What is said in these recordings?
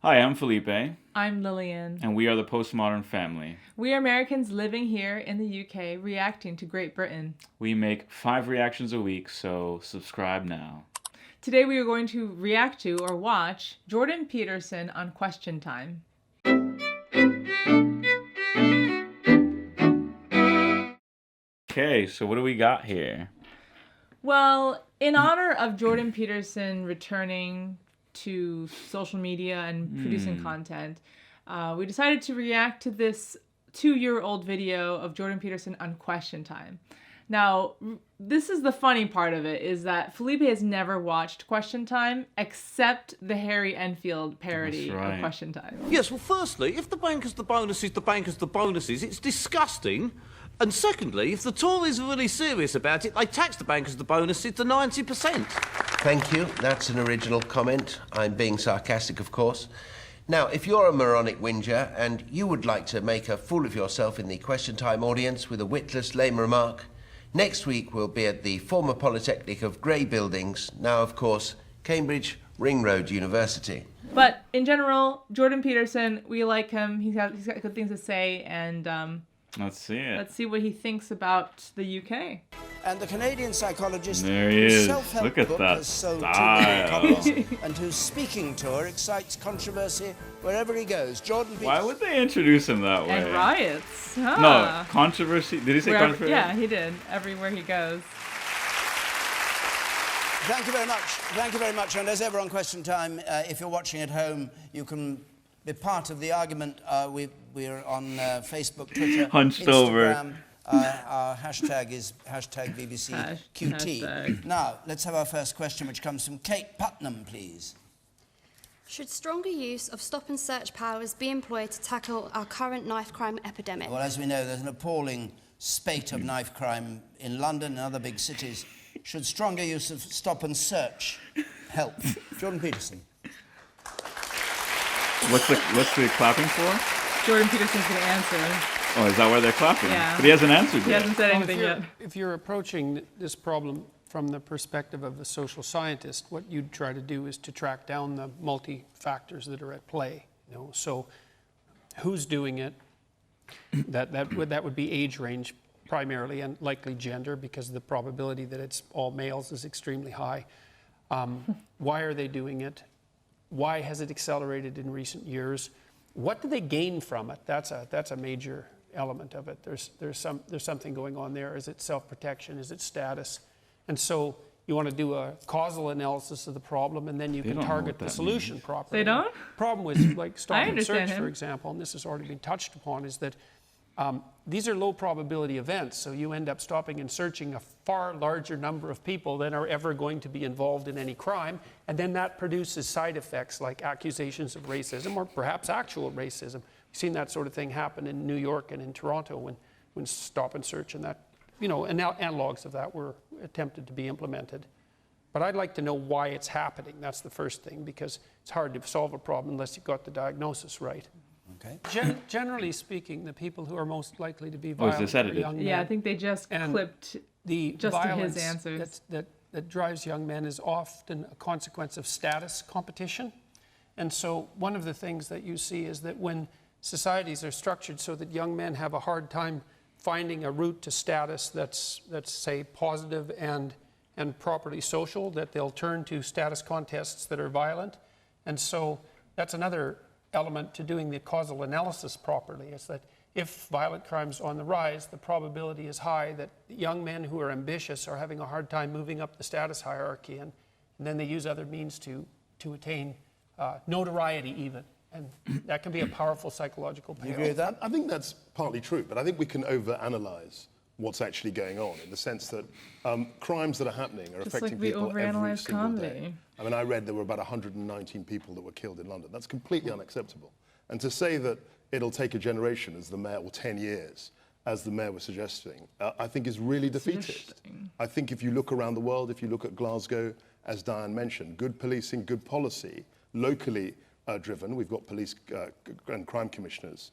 Hi, I'm Felipe. I'm Lillian. And we are the Postmodern family. We are Americans living here in the UK, reacting to Great Britain. We make 5 reactions a week, so subscribe now. Today we are going to react to or watch Jordan Peterson on Question Time. Okay, so what do we got here? Well, in honor of Jordan Peterson returning to social media and producing content, we decided to react to this 2-year-old video of Jordan Peterson on Question Time. Now, this is the funny part of it, is that Felipe has never watched Question Time except the Harry Enfield parody of Question Time. Yes, well, firstly, if the bankers, the bonuses, the bankers, the bonuses, it's disgusting. And secondly, if the Tories are really serious about it, they tax the bankers, the bonuses to 90%. Thank you. That's an original comment. I'm being sarcastic, of course. Now, if you're a moronic whinger and you would like to make a fool of yourself in the Question Time audience with a witless, lame remark, next week we'll be at the former Polytechnic of Grey Buildings, now, of course, Cambridge Ring Road University. But in general, Jordan Peterson, we like him. He's got good things to say, and let's see it. Let's see what he thinks about the UK. And the Canadian psychologist there he whose is. self-help Look at book that has sold 2 style. million copies and whose speaking tour excites controversy wherever he goes. Jordan Peterson. Why would they introduce him that way? And riots. Huh. No, controversy. Did he say controversy? Yeah, he did. Everywhere he goes. Thank you very much. Thank you very much. And as ever on Question Time, if you're watching at home, you can be part of the argument. We're on Facebook, Twitter, Hunched Instagram. over. Our hashtag is hashtag BBC QT. Hashtag. Now, let's have our first question, which comes from Kate Putnam, please. Should stronger use of stop and search powers be employed to tackle our current knife crime epidemic? Well, as we know, there's an appalling spate of knife crime in London and other big cities. Should stronger use of stop and search help? Jordan Peterson. What's the clapping for? Jordan Peterson's going to answer. Oh, is that why they're clapping? Yeah. But he hasn't answered He yet. hasn't said anything yet. If you're approaching this problem from the perspective of a social scientist, what you'd try to do is to track down the multi-factors that are at play. You know, so who's doing it? That would be age range primarily, and likely gender, because the probability that it's all males is extremely high. Why are they doing it? Why has it accelerated in recent years? What do they gain from it? That's a major element of it. There's something going on there. Is it self-protection? Is it status? And so you want to do a causal analysis of the problem, and then you can target the solution properly. They don't? Problem with like stop and search, him. for example, and this has already been touched upon, is that these are low probability events, so you end up stopping and searching a far larger number of people than are ever going to be involved in any crime, and then that produces side effects like accusations of racism or perhaps actual racism. We've seen that sort of thing happen in New York and in Toronto when stop and search and that, you know, and analogs of that were attempted to be implemented. But I'd like to know why it's happening. That's the first thing, because it's hard to solve a problem unless you've got the diagnosis right. Okay. Generally speaking, the people who are most likely to be violent are young men. Yeah, I think they just clipped the just to his violence answers. that drives young men is often a consequence of status competition. And so one of the things that you see is that when societies are structured so that young men have a hard time finding a route to status that's say, positive and properly social, that they'll turn to status contests that are violent. And so that's another element to doing the causal analysis properly, is that if violent crime's on the rise, the probability is high that young men who are ambitious are having a hard time moving up the status hierarchy, and then they use other means to attain notoriety even. And that can be a powerful psychological payoff. You agree with that? I think that's partly true, but I think we can overanalyze what's actually going on, in the sense that crimes that are happening are Just affecting like we people every overanalyze single comedy. day. I mean, I read there were about 119 people that were killed in London. That's completely unacceptable. And to say that it'll take a generation, as the mayor, or 10 years, as the mayor was suggesting, I think is really defeatist. I think if you look around the world, if you look at Glasgow, as Diane mentioned, good policing, good policy, locally driven, we've got police and crime commissioners,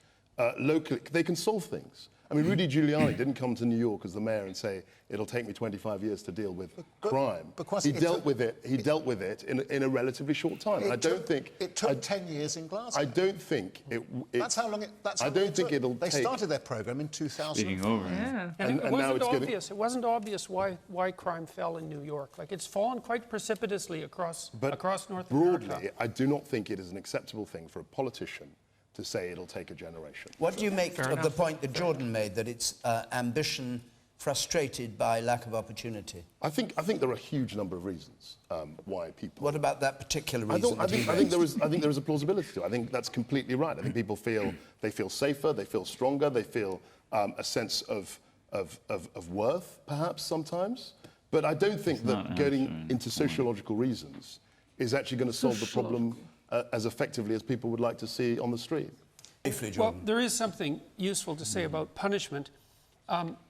locally, they can solve things. I mean, Rudy Giuliani didn't come to New York as the mayor and say, it'll take me 25 years to deal with crime. He dealt with it in a relatively short time. And I don't think... It took 10 years in Glasgow. I don't think it... That's how long it took. I don't think it'll take... They started their programme in 2000. Speaking over. Yeah. And it wasn't obvious. It wasn't obvious why crime fell in New York. Like, it's fallen quite precipitously across North broadly, America. I do not think it is an acceptable thing for a politician to say it'll take a generation. What do you make of the point that Jordan made, that it's ambition frustrated by lack of opportunity? I think there are a huge number of reasons why people... What about that particular reason? I think there is a plausibility to it. I think that's completely right. I think people feel safer, they feel stronger, they feel a sense of worth, perhaps, sometimes. But I don't think that getting into sociological reasons is actually going to solve the problem as effectively as people would like to see on the street. Well, there is something useful to say about punishment.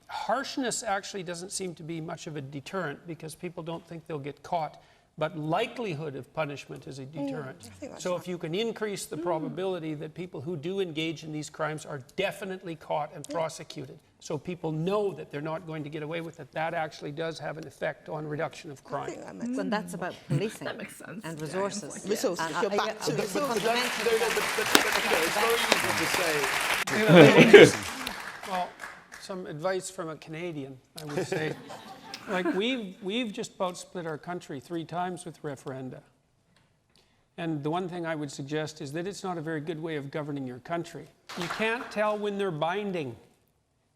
Harshness actually doesn't seem to be much of a deterrent because people don't think they'll get caught. But likelihood of punishment is a deterrent. So if you can increase the probability that people who do engage in these crimes are definitely caught and prosecuted, so people know that they're not going to get away with it, that actually does have an effect on reduction of crime. And that's about policing That makes sense. and resources. Resources, And you're back to it's the- It's very easy to say... Well, some advice from a Canadian, I would say. Like, we've just about split our country 3 times with referenda. And the one thing I would suggest is that it's not a very good way of governing your country. You can't tell when they're binding.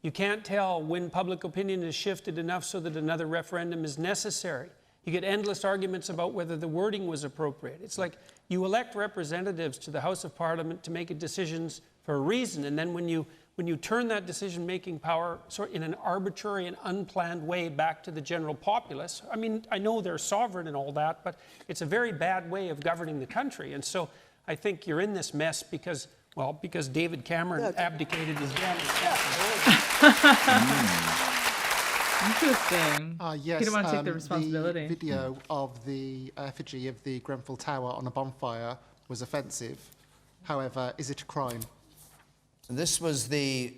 You can't tell when public opinion is shifted enough so that another referendum is necessary. You get endless arguments about whether the wording was appropriate. It's like you elect representatives to the House of Parliament to make decisions for a reason, and then when you turn that decision-making power sort in an arbitrary and unplanned way back to the general populace, I mean, I know they're sovereign and all that, but it's a very bad way of governing the country. And so I think you're in this mess because David Cameron abdicated his Interesting. Yes, He didn't want to take the responsibility. The video of the effigy of the Grenfell Tower on a bonfire was offensive. However, is it a crime? This was the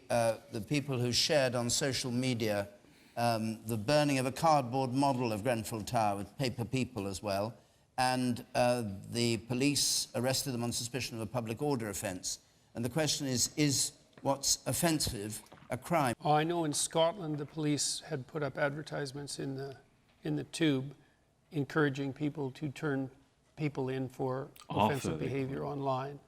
people who shared on social media the burning of a cardboard model of Grenfell Tower with paper people as well, and the police arrested them on suspicion of a public order offence. And the question is what's offensive a crime? Oh, I know in Scotland the police had put up advertisements in the tube encouraging people to turn people in for offensive behaviour online.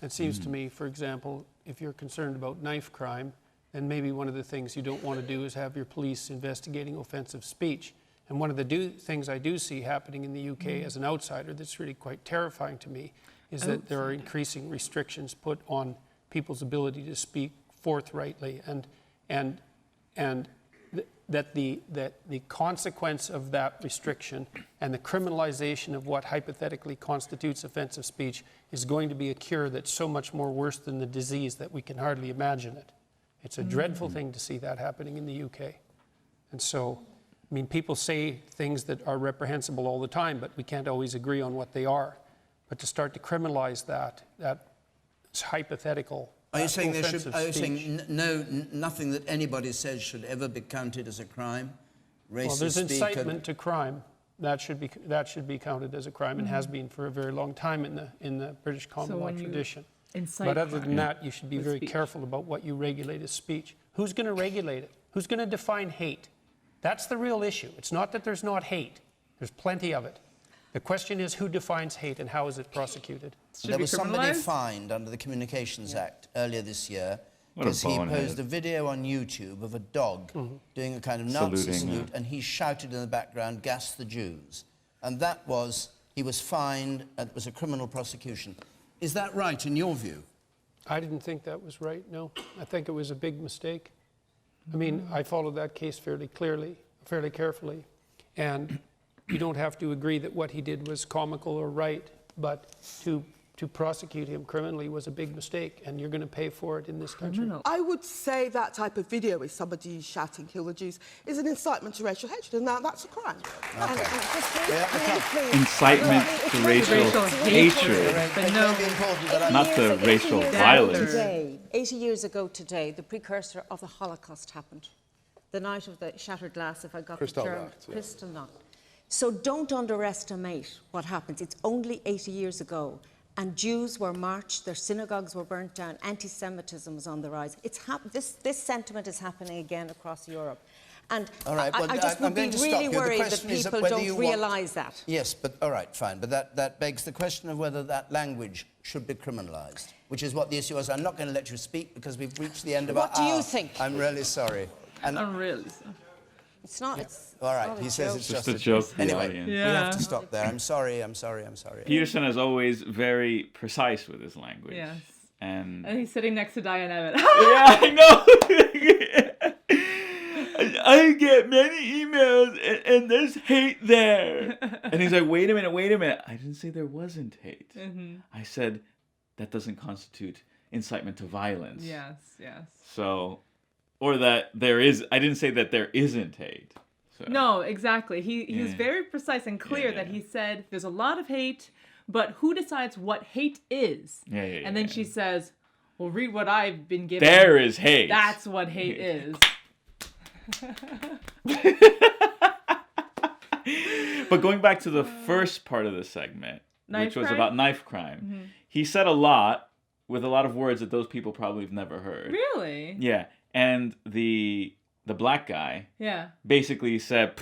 It seems to me, for example, if you're concerned about knife crime, then maybe one of the things you don't want to do is have your police investigating offensive speech. And one of the things I do see happening in the UK as an outsider that's really quite terrifying to me is that there are increasing restrictions put on people's ability to speak forthrightly, and that the consequence of that restriction and the criminalization of what hypothetically constitutes offensive speech is going to be a cure that's so much more worse than the disease that we can hardly imagine it. It's a dreadful thing to see that happening in the UK. And so, I mean, people say things that are reprehensible all the time, but we can't always agree on what they are. But to start to criminalize that hypothetical Are you saying nothing that anybody says should ever be counted as a crime? Racist well, there's speak incitement to crime. That should be counted as a crime and has been for a very long time in the British common law tradition. But other than that, you should be very careful about what you regulate as speech. Who's going to regulate it? Who's going to define hate? That's the real issue. It's not that there's not hate. There's plenty of it. The question is who defines hate and how is it prosecuted? There was somebody fined under the Communications Act earlier this year because he posted a video on YouTube of a dog doing a kind of Nazi salute, and he shouted in the background, "Gas the Jews." And he was fined, it was a criminal prosecution. Is that right in your view? I didn't think that was right, no. I think it was a big mistake. I mean, I followed that case fairly carefully, and you don't have to agree that what he did was comical or right, but to to prosecute him criminally was a big mistake, and you're going to pay for it in this country. I would say that type of video with somebody shouting "kill the Jews" is an incitement to racial hatred, and now that's a crime. Incitement to racial hatred, not the racial violence. Today, 80 years ago today, the precursor of the Holocaust happened. The night of the shattered glass, if I got the term. Kristallnacht. So don't underestimate what happens. It's only 80 years ago. And Jews were marched, their synagogues were burnt down, anti-Semitism was on the rise. This sentiment is happening again across Europe. And all right, well, I just would be really worried that people don't realise that. Yes, but all right, fine. But that begs the question of whether that language should be criminalised, which is what the issue was. I'm not going to let you speak because we've reached the end of our hour. What do you think? I'm really sorry. And I'm really sorry. It's not. It's all right. He says it's just a joke. Anyway, we have to stop there. I'm sorry. Peterson is always very precise with his language. Yes. And he's sitting next to Diane Abbott. Yeah, I know. I get many emails and there's hate there. And he's like, wait a minute. I didn't say there wasn't hate. I said that doesn't constitute incitement to violence. Yes. So, or that there is, I didn't say that there isn't hate. So. No, exactly. He was very precise and clear that he said there's a lot of hate, but who decides what hate is? And then she says, well, read what I've been given. There is hate. That's what hate is. But going back to the first part of the segment, which was about knife crime, he said a lot with a lot of words that those people probably have never heard. Really? Yeah. And the black guy basically said,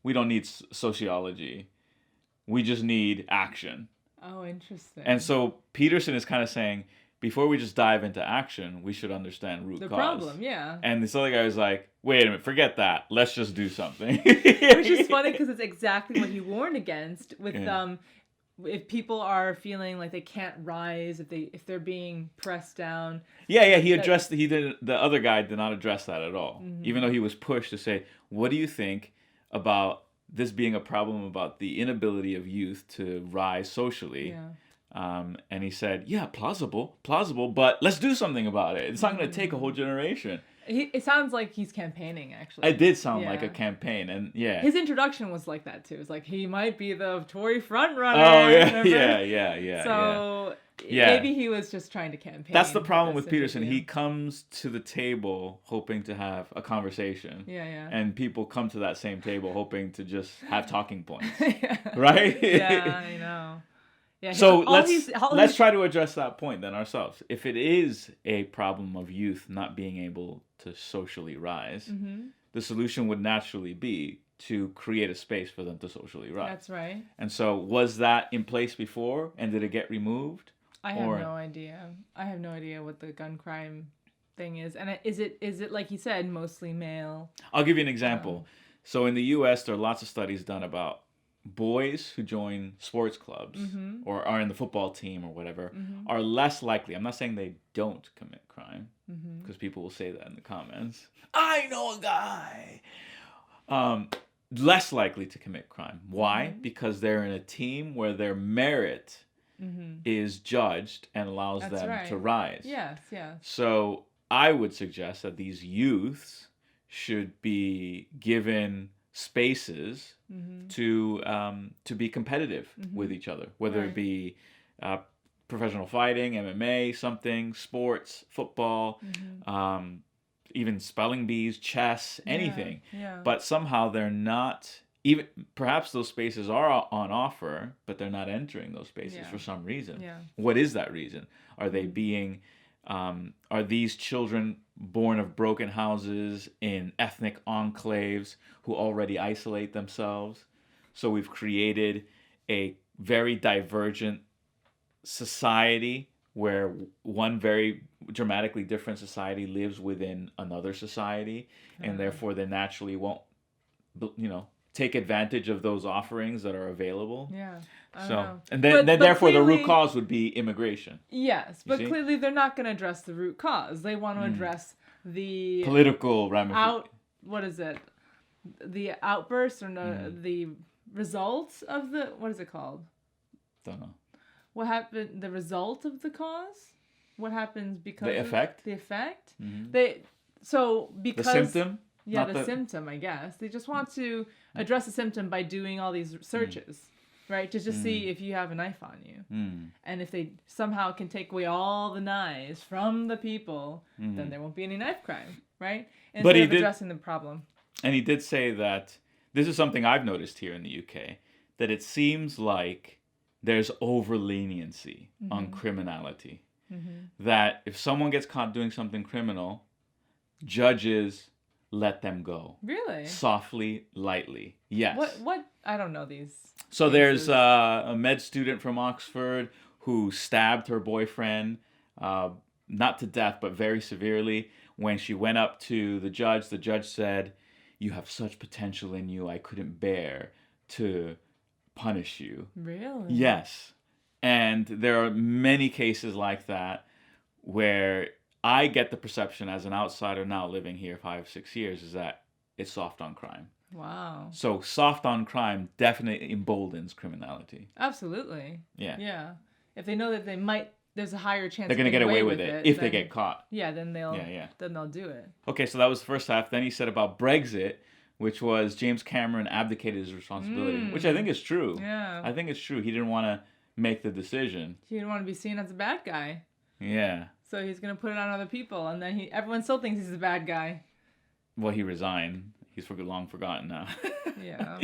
we don't need sociology. We just need action. Oh, interesting. And so Peterson is kind of saying, before we just dive into action, we should understand root cause. The problem, yeah. And this other guy was like, wait a minute, forget that. Let's just do something. Which is funny because it's exactly what he warned against with if people are feeling like they can't rise, if they're being pressed down. Yeah, the other guy did not address that at all. Even though he was pushed to say, what do you think about this being a problem about the inability of youth to rise socially? And he said, yeah, plausible, but let's do something about it. It's not going to take a whole generation. It sounds like he's campaining, actually. It did sound like a campaign, and his introduction was like that too. It's like he might be the Tory front runner. Oh yeah. So maybe he was just trying to campaign. That's the problem with Peterson. He comes to the table hoping to have a conversation. Yeah. And people come to that same table hoping to just have talking points. Right? Yeah, I know. Yeah, so let's try to address that point then ourselves. If it is a problem of youth not being able to socially rise, the solution would naturally be to create a space for them to socially rise. That's right. And so was that in place before, and did it get removed? I have no idea. I have no idea what the gun crime thing is. And is it like you said, mostly male? I'll give you an example. So in the US, there are lots of studies done about boys who join sports clubs or are in the football team or whatever are less likely. I'm not saying they don't commit crime, because people will say that in the comments. I know a guy. Less likely to commit crime. Why? Because they're in a team where their merit is judged and allows them to rise. Yes. So I would suggest that these youths should be given spaces to be competitive with each other, whether it be professional fighting, MMA, something, sports, football, even spelling bees, chess, anything. But somehow they're not, even perhaps those spaces are on offer, but they're not entering those spaces for some reason. What is that reason? Are they being are these children born of broken houses in ethnic enclaves who already isolate themselves? So we've created a very divergent society where one very dramatically different society lives within another society, and therefore they naturally won't, take advantage of those offerings that are available. And then therefore clearly, the root cause would be immigration. Yes, but clearly they're not going to address the root cause. They want to address the political ramifications. What is it? The outbursts or the results of the, what is it called? Don't know. what happened, the result of the cause, what happens because The effect? The effect. Mm-hmm. Because the symptom. Yeah, the symptom, I guess. They just want to address the symptom by doing all these searches, right? To just see if you have a knife on you. And if they somehow can take away all the knives from the people, then there won't be any knife crime, right? Instead of addressing the problem. And he did say that, this is something I've noticed here in the UK, that it seems like there's over leniency on criminality. That if someone gets caught doing something criminal, judges let them go. Really? Softly, lightly. Yes. What? I don't know these. So cases. there's a med student from Oxford who stabbed her boyfriend, not to death, but very severely. When she went up to the judge said, "You have such potential in you, I couldn't bear to punish you." Really? Yes. And there are many cases like that where I get the perception as an outsider now living here 5-6 years is that it's soft on crime. Wow. So soft on crime definitely emboldens criminality. Absolutely. Yeah. Yeah. If they know that there's a higher chance they're going to get away with it if they get caught. Yeah, then they'll do it. Okay, so that was the first half. Then he said about Brexit, which was James Cameron abdicated his responsibility, which I think is true. Yeah. I think it's true. He didn't want to make the decision. He didn't want to be seen as a bad guy. Yeah. So he's going to put it on other people, and then everyone still thinks he's a bad guy. Well, he resigned. He's long forgotten now. Yeah.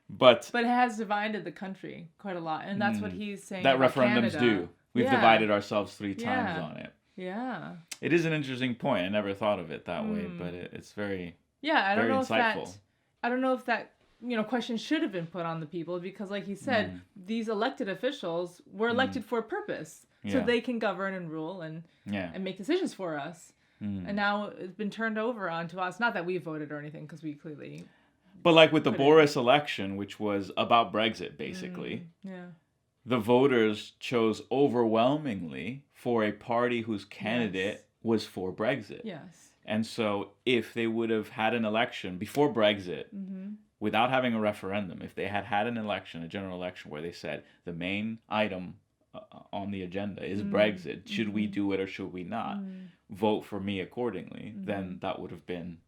But it has divided the country quite a lot, and that's what he's saying. That about referendums Canada. do. We've divided ourselves 3 times on it. Yeah. It is an interesting point. I never thought of it that way, but it's very I don't know insightful. if that question should have been put on the people, because like he said, these elected officials were elected for a purpose, so they can govern and rule and make decisions for us. And now it's been turned over onto us. Not that we voted or anything, because we clearly. But like with the Boris election, which was about Brexit, basically, the voters chose overwhelmingly for a party whose candidate was for Brexit. Yes. And so if they would have had an election before Brexit, without having a referendum, if they had an election, a general election, where they said the main item on the agenda is Brexit, should we do it or should we not? Vote for me accordingly, then that would have been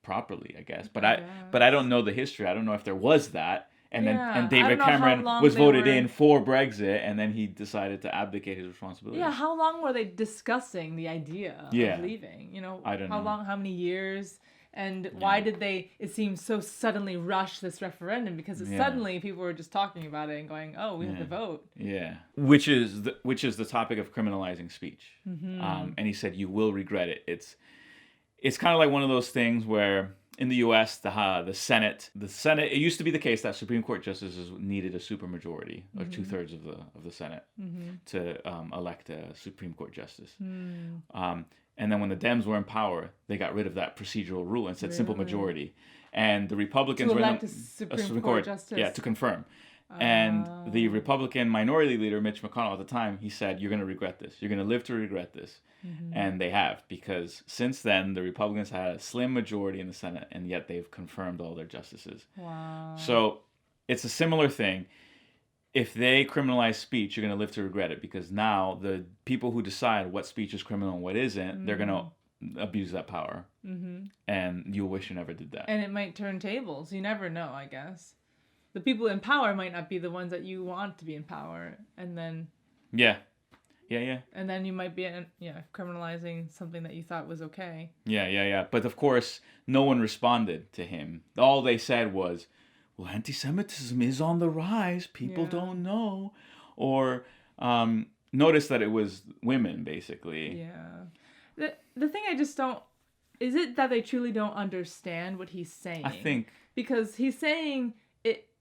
properly, I guess. But I don't know the history. I don't know if there was that. And then David Cameron was voted in for Brexit, and then he decided to abdicate his responsibility. Yeah, how long were they discussing the idea of leaving? I don't know. How many years? And why did it seem so suddenly rush this referendum? Because suddenly people were just talking about it and going, "Oh, we have to vote." Yeah, which is the topic of criminalizing speech. And he said, "You will regret it." It's kind of like one of those things where in the U.S. the Senate. It used to be the case that Supreme Court justices needed a supermajority or 2/3 of the Senate to elect a Supreme Court justice. And then when the Dems were in power, they got rid of that procedural rule and said simple majority. And the Republicans to were elect a Supreme Court justice. Yeah, to confirm. And the Republican minority leader, Mitch McConnell, at the time, he said, "You're going to regret this. You're going to live to regret this." And they have, because since then, the Republicans had a slim majority in the Senate, and yet they've confirmed all their justices. Wow. So it's a similar thing. If they criminalize speech, you're going to live to regret it, because now the people who decide what speech is criminal and what isn't, they're going to abuse that power. And you'll wish you never did that. And it might turn tables. You never know, I guess. The people in power might not be the ones that you want to be in power. And then... Yeah. And then you might be, criminalizing something that you thought was okay. Yeah. But of course, no one responded to him. All they said was, "Well, anti-Semitism is on the rise. People don't know." Or notice that it was women, basically. Yeah. The thing I just don't... Is it that they truly don't understand what he's saying? I think... Because he's saying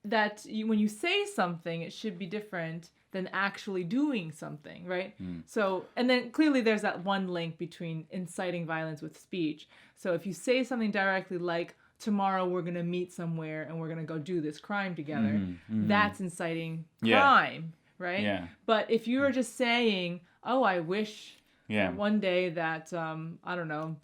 that when you say something, it should be different than actually doing something, right? So, and then clearly there's that one link between inciting violence with speech. So if you say something directly like, "Tomorrow we're going to meet somewhere and we're going to go do this crime together," that's inciting crime, right? Yeah. But if you're just saying, "Oh, I wish Yeah. one day that I don't know,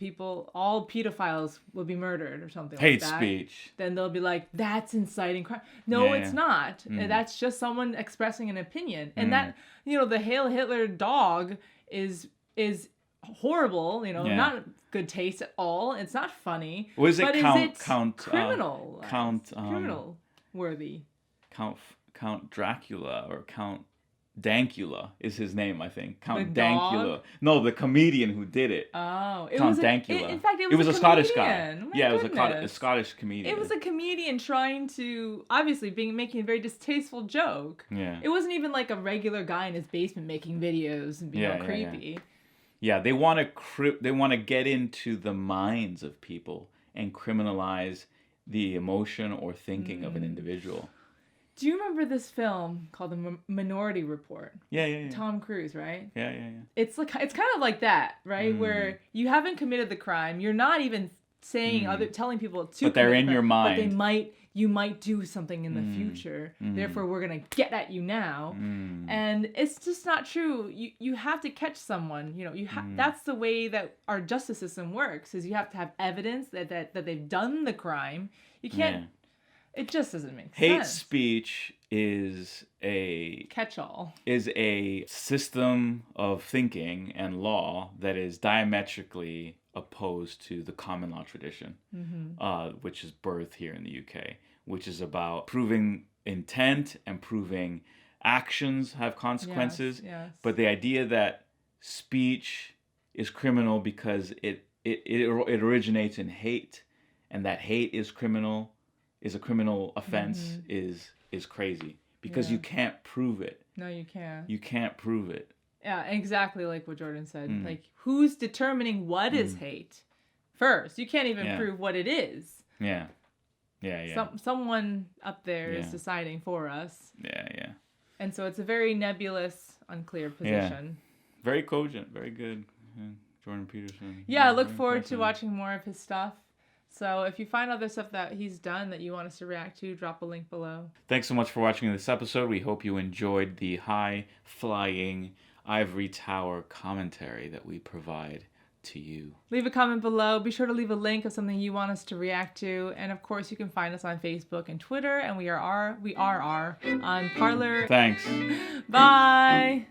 all pedophiles will be murdered or something like that. Hate speech. Then they'll be like, that's inciting crime. No, Yeah, it's yeah. not. That's just someone expressing an opinion. And that, the Hail Hitler dog is horrible. Not good taste at all. It's not funny. Was it but Count criminal? Criminal worthy. Count Dracula or Count Dankula is his name, I think. Count The dog? Dankula. No, the comedian who did it. Oh, Count Dankula. In fact, it was a Scottish guy. comedian. My Yeah, it was a goodness. Scottish comedian. It was a comedian trying to, obviously, making a very distasteful joke. Yeah. It wasn't even like a regular guy in his basement making videos and being all creepy. Yeah, they want to get into the minds of people and criminalize the emotion or thinking of an individual. Do you remember this film called The Minority Report? Yeah. Tom Cruise, right? Yeah. It's kind of like that, right? Where you haven't committed the crime, you're not even saying telling people to. But they're commit in the crime, your mind. But you might do something in the future. Therefore, we're gonna get at you now, and it's just not true. You have to catch someone. That's the way that our justice system works. Is you have to have evidence that they've done the crime. You can't. Yeah. It just doesn't make sense. Hate speech is a catch-all. Is a system of thinking and law that is diametrically opposed to the common law tradition, which is birthed here in the UK, which is about proving intent and proving actions have consequences. Yes. But the idea that speech is criminal because it originates in hate, and that hate is a criminal offense is crazy because you can't prove it. No, you can't. You can't prove it. Yeah, exactly like what Jordan said. Like, who's determining what is hate first? You can't even prove what it is. Yeah. Someone up there is deciding for us. Yeah. And so it's a very nebulous, unclear position. Yeah. Very cogent, very good. Jordan Peterson. Yeah, I look forward to watching more of his stuff. So if you find other stuff that he's done that you want us to react to, drop a link below. Thanks so much for watching this episode. We hope you enjoyed the high-flying ivory tower commentary that we provide to you. Leave a comment below. Be sure to leave a link of something you want us to react to. And of course, you can find us on Facebook and Twitter. And we are on Parler. Thanks. Bye.